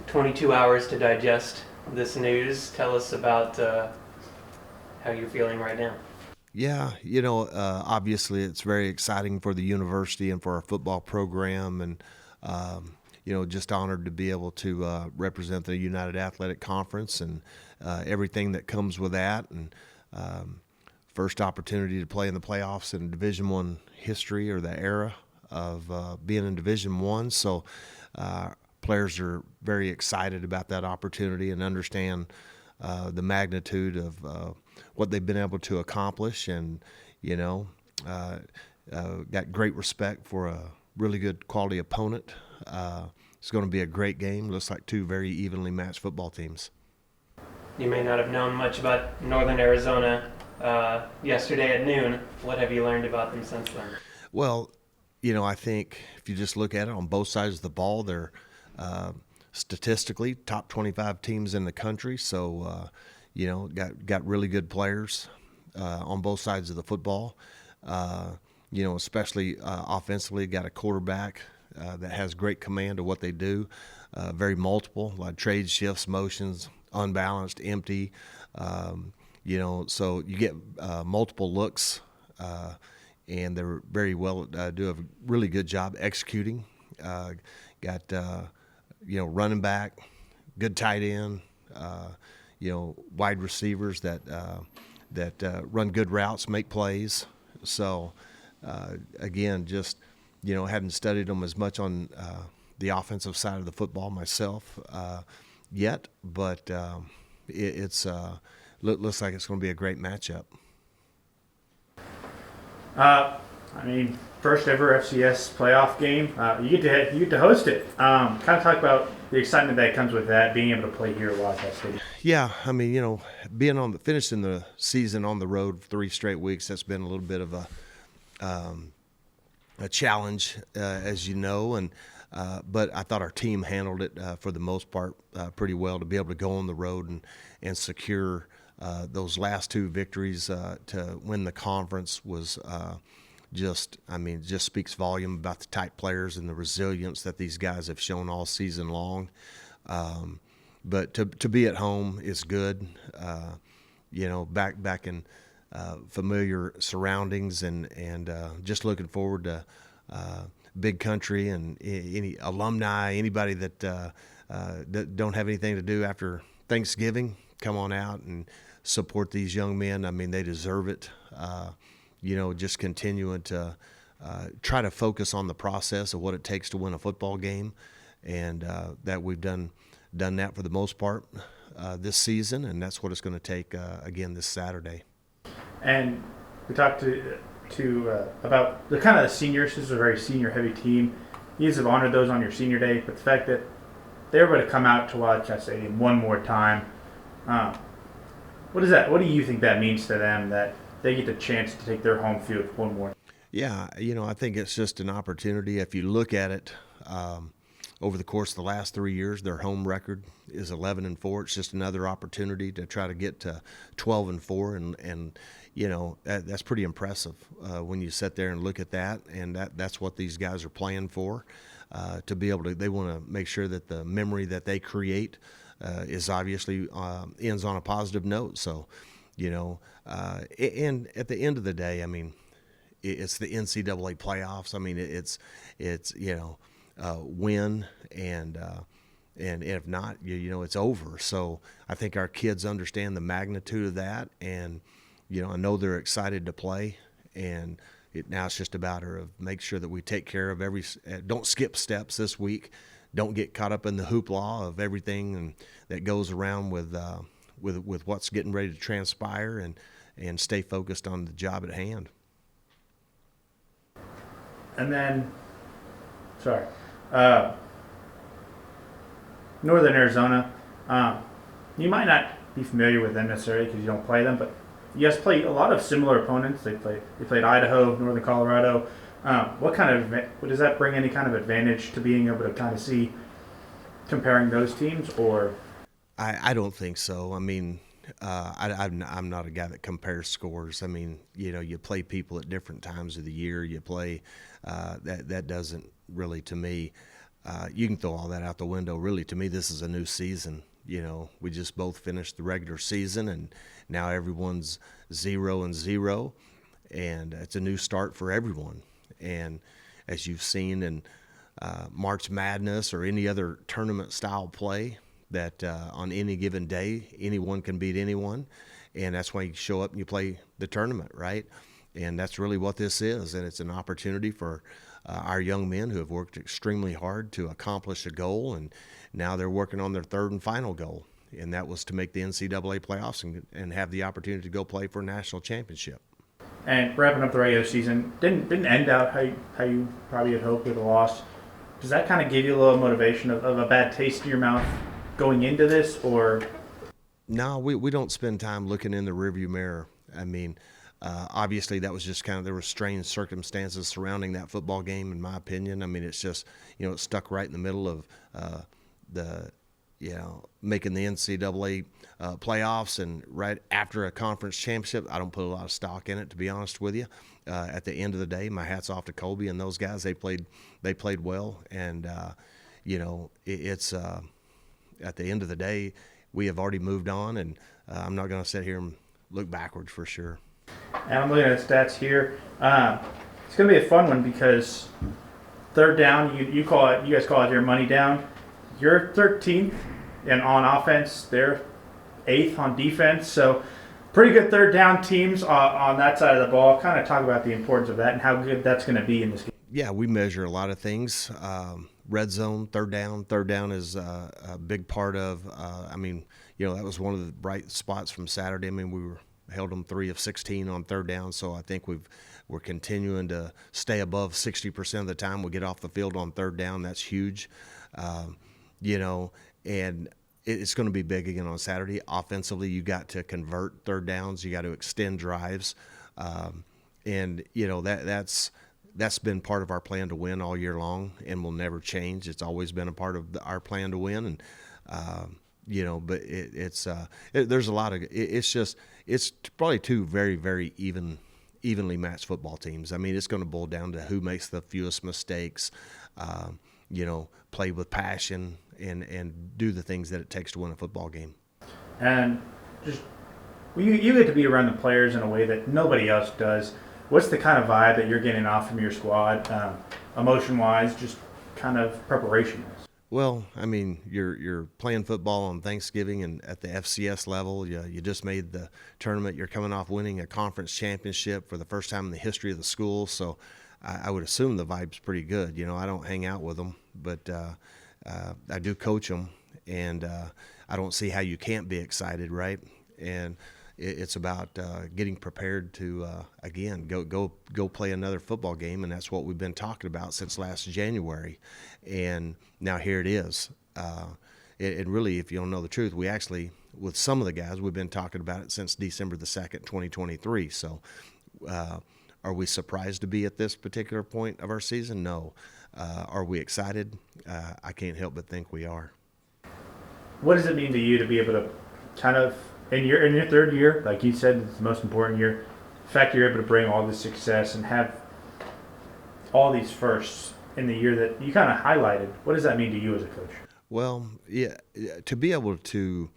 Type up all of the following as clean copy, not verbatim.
22 hours to digest this news. Tell us about how you're feeling right now. Yeah, obviously it's very exciting for the university and for our football program, and just honored to be able to represent the United Athletic Conference and everything that comes with that, and first opportunity to play in the playoffs in Division I history, or the era of being in Division I. So players are very excited about that opportunity and understand the magnitude of what they've been able to accomplish, and got great respect for a really good quality opponent. It's going to be a great game. Looks like two very evenly matched football teams. You may not have known much about Northern Arizona yesterday at noon. What have you learned about them since then? Well, I think if you just look at it on both sides of the ball, they're statistically top 25 teams in the country. So, got really good players on both sides of the football. Especially offensively, got a quarterback that has great command of what they do. Very multiple, like trade shifts, motions, unbalanced, empty. So you get multiple looks, and they're very well do a really good job executing. Got running back, good tight end. Wide receivers that run good routes, make plays. So, again, just, hadn't studied them as much on the offensive side of the football myself yet, but it's looks like it's going to be a great matchup. First ever FCS playoff game. You get to host it. Kind of talk about the excitement that comes with that, being able to play here at Wildcats Stadium. Yeah, being finishing the season on the road 3 straight weeks, that's been a little bit of a challenge, as you know, and but I thought our team handled it for the most part pretty well, to be able to go on the road and secure those last 2 victories to win the conference was just speaks volume about the type players and the resilience that these guys have shown all season long. But to be at home is good. Back in familiar surroundings, and just looking forward to big country and any alumni, anybody that don't have anything to do after Thanksgiving, come on out and support these young men. They deserve it. Just continuing to try to focus on the process of what it takes to win a football game, and that we've done that for the most part this season, and that's what it's going to take again this Saturday. And we talked to about the kind of the seniors. This is a very senior-heavy team. You guys have honored those on your senior day, but the fact that they were able to come out to Wildcat Stadium one more time, what do you think that means to them, that they get the chance to take their home field one more? Yeah, I think it's just an opportunity. If you look at it, over the course of the last 3 years, their home record is 11-4. It's just another opportunity to try to get to 12-4, and that's pretty impressive when you sit there and look at that. And that's what these guys are playing for. To be able to, they want to make sure that the memory that they create is obviously ends on a positive note. So, and at the end of the day, it's the NCAA playoffs. It's win, and if not, it's over. So I think our kids understand the magnitude of that, and I know they're excited to play, and now it's just about her of make sure that we take care of don't skip steps this week, don't get caught up in the hoopla of everything that goes around with what's getting ready to transpire, and stay focused on the job at hand. And then, Northern Arizona, you might not be familiar with them necessarily because you don't play them, but you guys play a lot of similar opponents. They played Idaho, Northern Colorado. What does that bring any kind of advantage to being able to kind of see comparing those teams, or? I don't think so. I'm not a guy that compares scores. You play people at different times of the year. You play that doesn't really, to me. you can throw all that out the window. Really, to me, this is a new season. We just both finished the regular season, and now everyone's 0-0, and it's a new start for everyone. And as you've seen in March Madness or any other tournament-style play, that on any given day, anyone can beat anyone, and that's why you show up and you play the tournament, right? And that's really what this is, and it's an opportunity for our young men who have worked extremely hard to accomplish a goal, and now they're working on their third and final goal, and that was to make the NCAA playoffs and have the opportunity to go play for a national championship. And wrapping up the regular season, didn't end out how you probably had hoped with a loss. Does that kind of give you a little motivation of a bad taste in your mouth going into this, or? No, we don't spend time looking in the rearview mirror. I mean, obviously that was just there were strange circumstances surrounding that football game, in my opinion. I mean, it's just, it stuck right in the middle of making the NCAA playoffs, and right after a conference championship. I don't put a lot of stock in it, to be honest with you. At the end of the day, my hat's off to Colby and those guys. They played well, and it's at the end of the day, we have already moved on, and I'm not going to sit here and look backwards for sure. And I'm looking at the stats here. It's going to be a fun one because third down, you guys call it your money down. You're 13th and on offense. They're 8th on defense. So pretty good third down teams on that side of the ball. Kind of talk about the importance of that and how good that's going to be in this game. Yeah, we measure a lot of things. Red zone, third down is a big part of. That was one of the bright spots from Saturday. I mean, we held them 3 of 16 on third down, so I think we're continuing to stay above 60% of the time we get off the field on third down. That's huge, and it's going to be big again on Saturday. Offensively, you got to convert third downs, you got to extend drives, that's been part of our plan to win all year long, and will never change. It's always been a part of our plan to win, and but there's a lot of it's probably two very, very evenly matched football teams. I mean, it's going to boil down to who makes the fewest mistakes, play with passion, and do the things that it takes to win a football game. And just you get to be around the players in a way that nobody else does. What's the kind of vibe that you're getting off from your squad, emotion-wise, just kind of preparation-wise? Well, I mean, you're playing football on Thanksgiving and at the FCS level. You just made the tournament. You're coming off winning a conference championship for the first time in the history of the school. So I would assume the vibe's pretty good. I don't hang out with them, but I do coach them, and I don't see how you can't be excited, right? And it's about getting prepared to again go play another football game, and that's what we've been talking about since last January, and now here it is. And really, if you don't know the truth, we actually, with some of the guys, we've been talking about it since December the 2nd, 2023. So are we surprised to be at this particular point of our season? No. Are we excited? I can't help but think we are. What does it mean to you to be able to kind of, in your third year, like you said, it's the most important year, the fact you're able to bring all this success and have all these firsts in the year that you kind of highlighted, what does that mean to you as a coach? Well, yeah, to be able to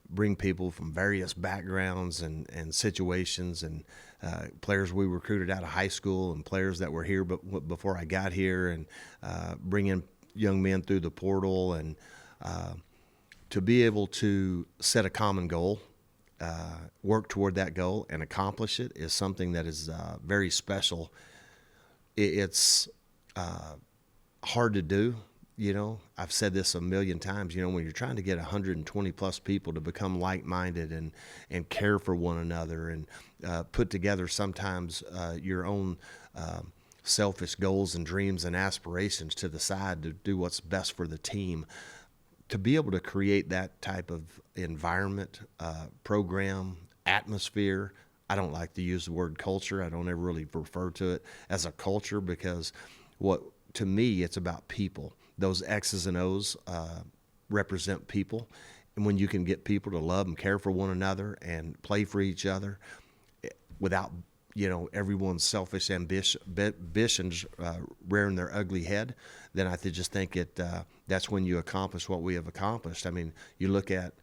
bring people from various backgrounds and situations, and players we recruited out of high school and players that were here before I got here, and bring in young men through the portal, and to be able to set a common goal, work toward that goal and accomplish it is something that is very special. It's hard to do. I've said this a million times, when you're trying to get 120 plus people to become like-minded and care for one another, and put together sometimes your own selfish goals and dreams and aspirations to the side to do what's best for the team. To be able to create that type of environment, program, atmosphere, I don't like to use the word culture. I don't ever really refer to it as a culture, because to me, it's about people. Those X's and O's represent people. And when you can get people to love and care for one another and play for each other without everyone's selfish ambitions rearing their ugly head, then I just think that's when you accomplish what we have accomplished. I mean, you look at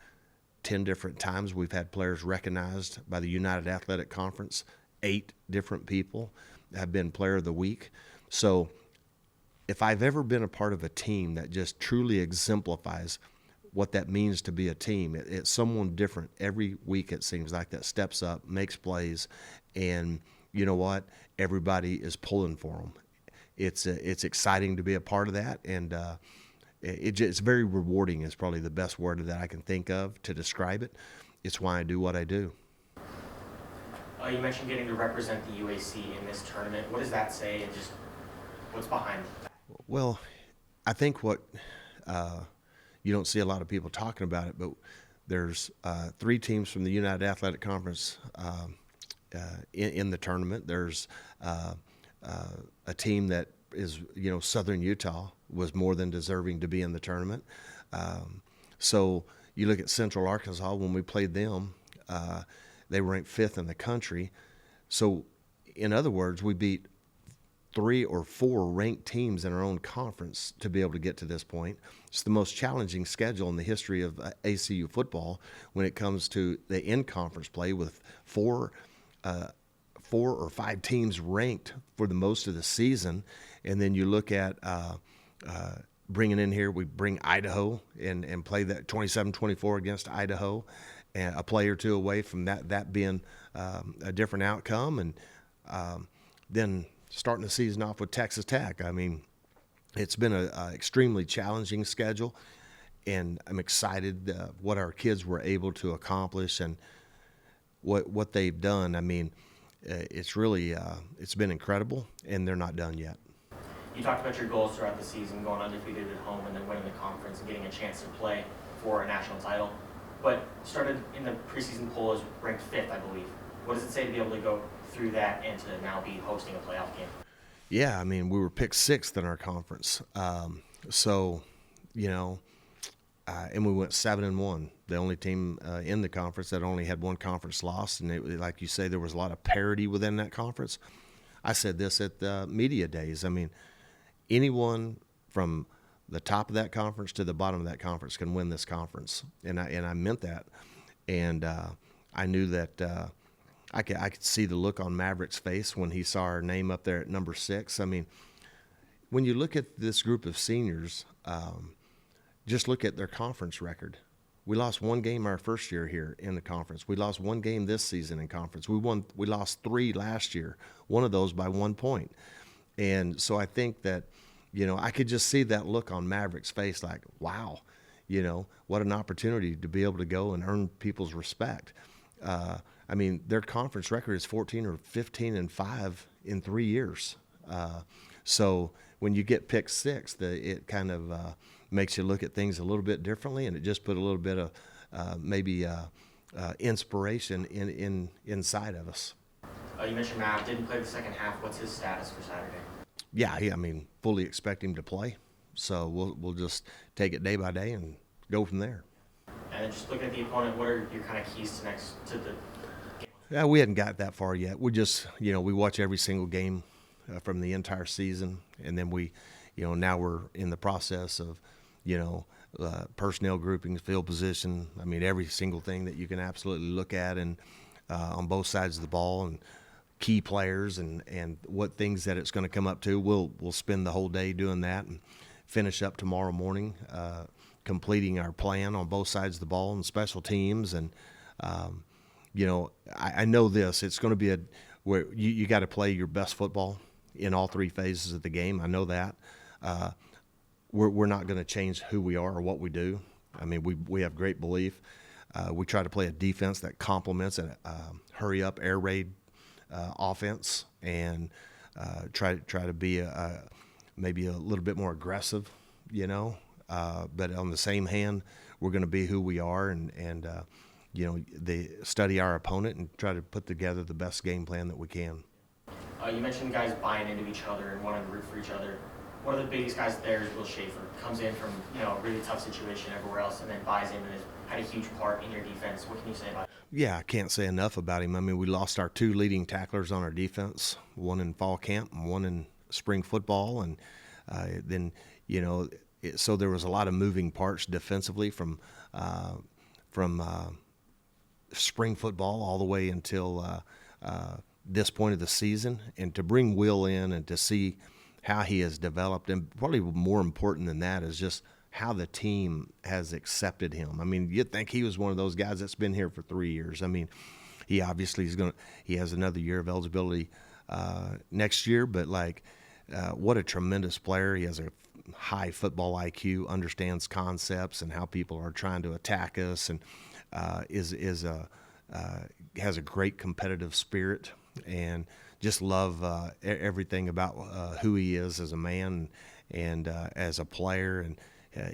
10 different times we've had players recognized by the United Athletic Conference. 8 different people have been Player of the Week. So if I've ever been a part of a team that just truly exemplifies what that means to be a team, it's someone different every week, it seems like, that steps up, makes plays, and you know what? Everybody is pulling for them. It's exciting to be a part of that, and it's very rewarding is probably the best word that I can think of to describe it. It's why I do what I do. You mentioned getting to represent the UAC in this tournament. What does that say, and just what's behind that? Well, I think what you don't see a lot of people talking about it, but there's 3 teams from the United Athletic Conference in the tournament. There's a team that is, Southern Utah was more than deserving to be in the tournament. So you look at Central Arkansas, when we played them, they were ranked 5th in the country. So in other words, we beat 3 or 4 ranked teams in our own conference to be able to get to this point. It's the most challenging schedule in the history of ACU football when it comes to the in-conference play, with 4 or 5 teams ranked for the most of the season. And then you look at bringing in here, we bring Idaho and play that 27-24 against Idaho, and a play or two away from that being a different outcome. And then starting the season off with Texas Tech. I mean, it's been an extremely challenging schedule, and I'm excited what our kids were able to accomplish and what they've done. I mean, it's really it's been incredible, and they're not done yet. You talked about your goals throughout the season, going undefeated at home and then winning the conference and getting a chance to play for a national title, but started in the preseason poll as ranked 5th, I believe. What does it say to be able to go through that and to now be hosting a playoff game? Yeah, I mean, we were picked 6th in our conference. And we went 7-1, the only team in the conference that only had one conference loss. And like you say, there was a lot of parity within that conference. I said this at the media days. I mean, anyone from the top of that conference to the bottom of that conference can win this conference, and I meant that. And I knew that I could see the look on Maverick's face when he saw our name up there at number 6. I mean, when you look at this group of seniors, just look at their conference record. We lost 1 game our first year here in the conference. We lost 1 game this season in conference. We lost 3 last year, one of those by 1 point. And so I think that, I could just see that look on Maverick's face, like, wow, what an opportunity to be able to go and earn people's respect. I mean, their conference record is 14 or 15-5 in 3 years. So when you get picked 6th, it kind of makes you look at things a little bit differently, and it just put a little bit of maybe inspiration inside of us. You mentioned Matt didn't play the second half. What's his status for Saturday? Yeah, I mean, fully expect him to play. So we'll just take it day by day and go from there. And then just looking at the opponent, what are your kind of keys to the game? Yeah, we hadn't got that far yet. We just, we watch every single game from the entire season, and then we, now we're in the process of, personnel groupings, field position. I mean, every single thing that you can absolutely look at, and on both sides of the ball, and key players, and what things that it's going to come up to. We'll spend the whole day doing that and finish up tomorrow morning, completing our plan on both sides of the ball and special teams. And I know this. It's going to be where you got to play your best football in all 3 phases of the game. I know that. We're not going to change who we are or what we do. I mean, we have great belief. We try to play a defense that complements a hurry-up, air raid offense, and try to be maybe a little bit more aggressive, But on the same hand, we're going to be who we are, and they study our opponent and try to put together the best game plan that we can. You mentioned guys buying into each other and wanting to root for each other. One of the biggest guys there is Will Schaefer. Comes in from a really tough situation everywhere else, and then buys in and has had a huge part in your defense. What can you say about it? Yeah, I can't say enough about him. I mean, we lost our 2 leading tacklers on our defense, one in fall camp and one in spring football. And then, so there was a lot of moving parts defensively from spring football all the way until this point of the season. And to bring Will in and to see how he has developed, and probably more important than that is just how the team has accepted him. I mean, you'd think he was one of those guys that's been here for 3 years. I mean, he obviously he has another year of eligibility next year, but what a tremendous player. He has a high football IQ, understands concepts and how people are trying to attack us, and has a great competitive spirit, and just love everything about who he is as a man and as a player. And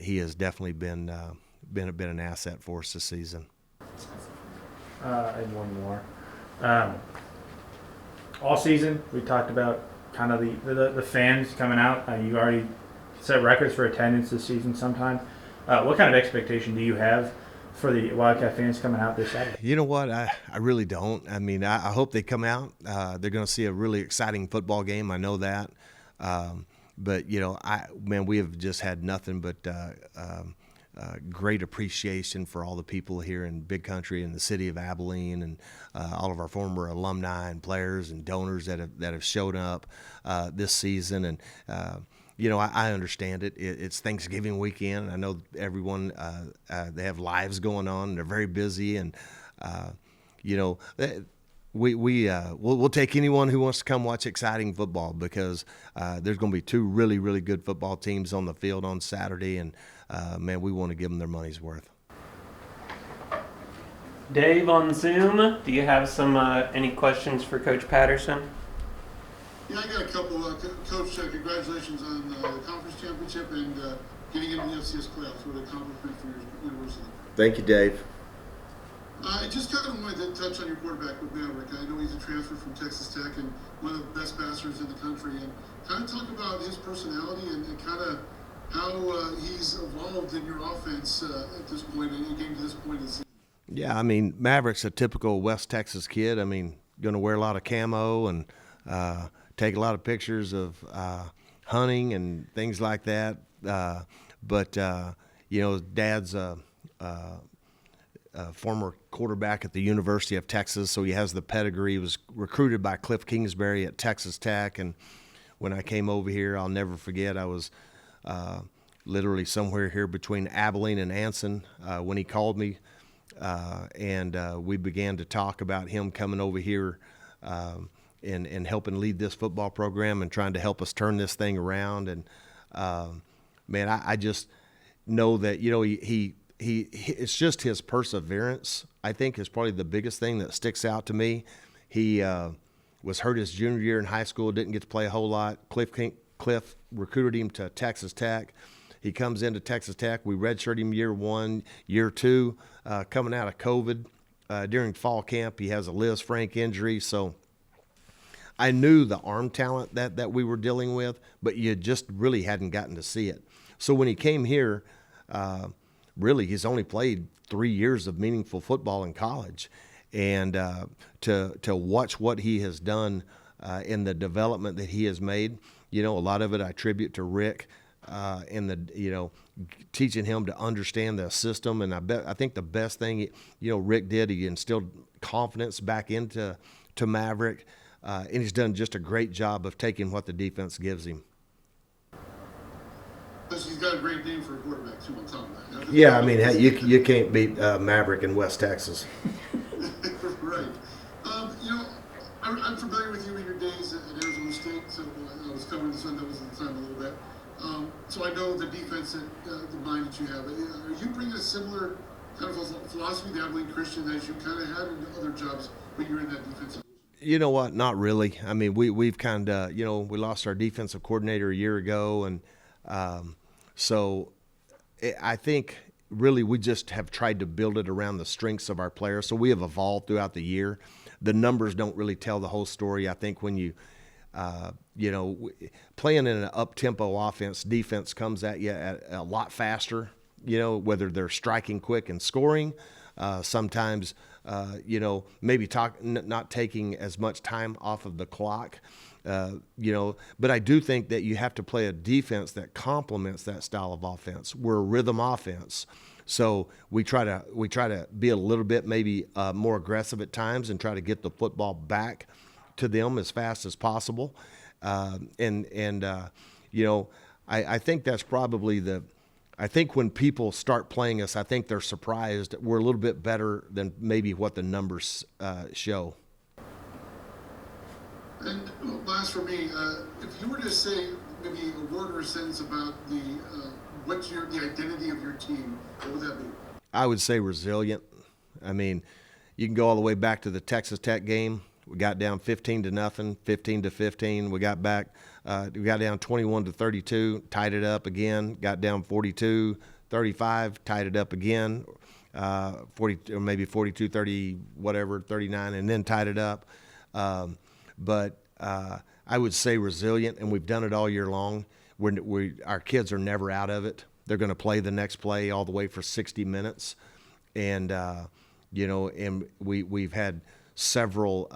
he has definitely been an asset for us this season. And one more. All season, we talked about kind of the fans coming out. You already set records for attendance this season sometime. What kind of expectation do you have for the Wildcat fans coming out this Saturday? You know what? I really don't. I mean, I hope they come out. They're going to see a really exciting football game. I know that. But, we have just had nothing but great appreciation for all the people here in Big Country and the city of Abilene, and all of our former alumni and players and donors that have shown up this season. And I understand it. It's Thanksgiving weekend. I know everyone they have lives going on, and they're very busy, and we'll take anyone who wants to come watch exciting football, because there's going to be 2 really, really good football teams on the field on Saturday, and we want to give them their money's worth. Dave on Zoom, do you have any questions for Coach Patterson? Yeah, I got a couple. Coach, congratulations on the conference championship and getting into the FCS playoffs. What an accomplishment for your university. Thank you, Dave. I just kind of wanted to touch on your quarterback with Maverick. I know he's a transfer from Texas Tech and one of the best passers in the country. And kind of talk about his personality and kind of how he's evolved in your offense at this point, and getting to this point in the season. Yeah, I mean, Maverick's a typical West Texas kid. I mean, going to wear a lot of camo and take a lot of pictures of hunting and things like that. But Dad's former quarterback at the University of Texas, so he has the pedigree. He was recruited by Cliff Kingsbury at Texas Tech, and when I came over here, I'll never forget, I was literally somewhere here between Abilene and Anson when he called me, and we began to talk about him coming over here and helping lead this football program and trying to help us turn this thing around. And I just know that he it's just his perseverance, I think, is probably the biggest thing that sticks out to me. He was hurt his junior year in high school, didn't get to play a whole lot. Cliff recruited him to Texas Tech. He comes into Texas Tech. We redshirt him year 1, year 2, coming out of COVID. During fall camp, he has a Liz Frank injury. So I knew the arm talent that we were dealing with, but you just really hadn't gotten to see it. So when he came here, really, he's only played 3 years of meaningful football in college, and to watch what he has done in the development that he has made, a lot of it I attribute to Rick and teaching him to understand the system. And I think the best thing Rick did, he instilled confidence back into Maverick, and he's done just a great job of taking what the defense gives him. He's got a great name for a quarterback, too, on top of that. Yeah, I mean, you can't beat Maverick in West Texas. Right. I'm familiar with you in your days at Arizona State, so I was covering the Sun Devils at the time a little bit. So I know the defense, the mind that you have. Are you bringing a similar kind of philosophy to Abilene Christian as you kind of had in other jobs when you were in that defensive? You know what? Not really. I mean, we've kind of, we lost our defensive coordinator a year ago, and so I think really we just have tried to build it around the strengths of our players. So we have evolved throughout the year. The numbers don't really tell the whole story. I think when you, playing in an up-tempo offense, defense comes at you a lot faster, whether they're striking quick and scoring. Sometimes maybe not taking as much time off of the clock. But I do think that you have to play a defense that complements that style of offense. We're a rhythm offense, so we try to be a little bit maybe more aggressive at times and try to get the football back to them as fast as possible. I think that's probably I think when people start playing us, I think they're surprised. We're a little bit better than maybe what the numbers show. And last for me, if you were to say maybe a word or a sentence about what's the identity of your team, what would that be? I would say resilient. I mean, you can go all the way back to the Texas Tech game. We got down 15-0, 15-15. We got back. We got down 21-32, tied it up again. Got down 42-35, tied it up again. 40 or maybe 42-30, whatever, 39, and then tied it up. But I would say resilient, and we've done it all year long. Our kids are never out of it. They're going to play the next play all the way for 60 minutes, and and we've had several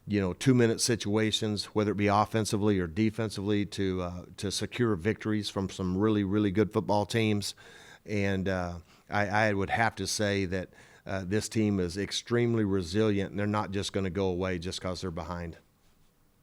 2-minute situations, whether it be offensively or defensively, to secure victories from some really, really good football teams. And I would have to say that this team is extremely resilient, and they're not just going to go away just because they're behind.